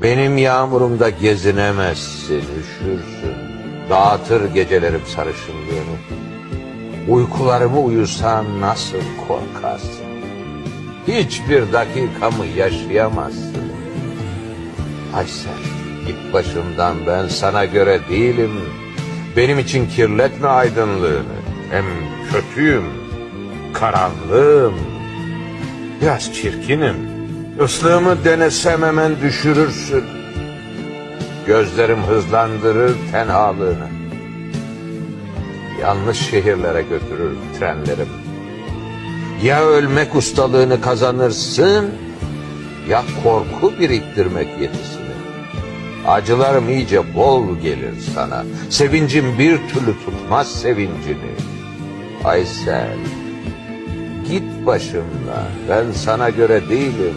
Benim yağmurumda gezinemezsin, üşürsün. Dağıtır gecelerim sarışınlığını. Uykularımı uyusan nasıl korkarsın? Hiçbir dakikamı yaşayamazsın. Aysel, git başımdan, ben sana göre değilim. Benim için kirletme aydınlığını. Hem kötüyüm, karanlığım. Biraz çirkinim. Islığımı denesem hemen düşürürsün. Gözlerim hızlandırır tenhalığını. Yanlış şehirlere götürür trenlerim. Ya ölmek ustalığını kazanırsın, ya korku biriktirmek yetisini. Acılarım iyice bol gelir sana. Sevincim bir türlü tutmaz sevincini. Aysel, git başımdan, ben sana göre değilim.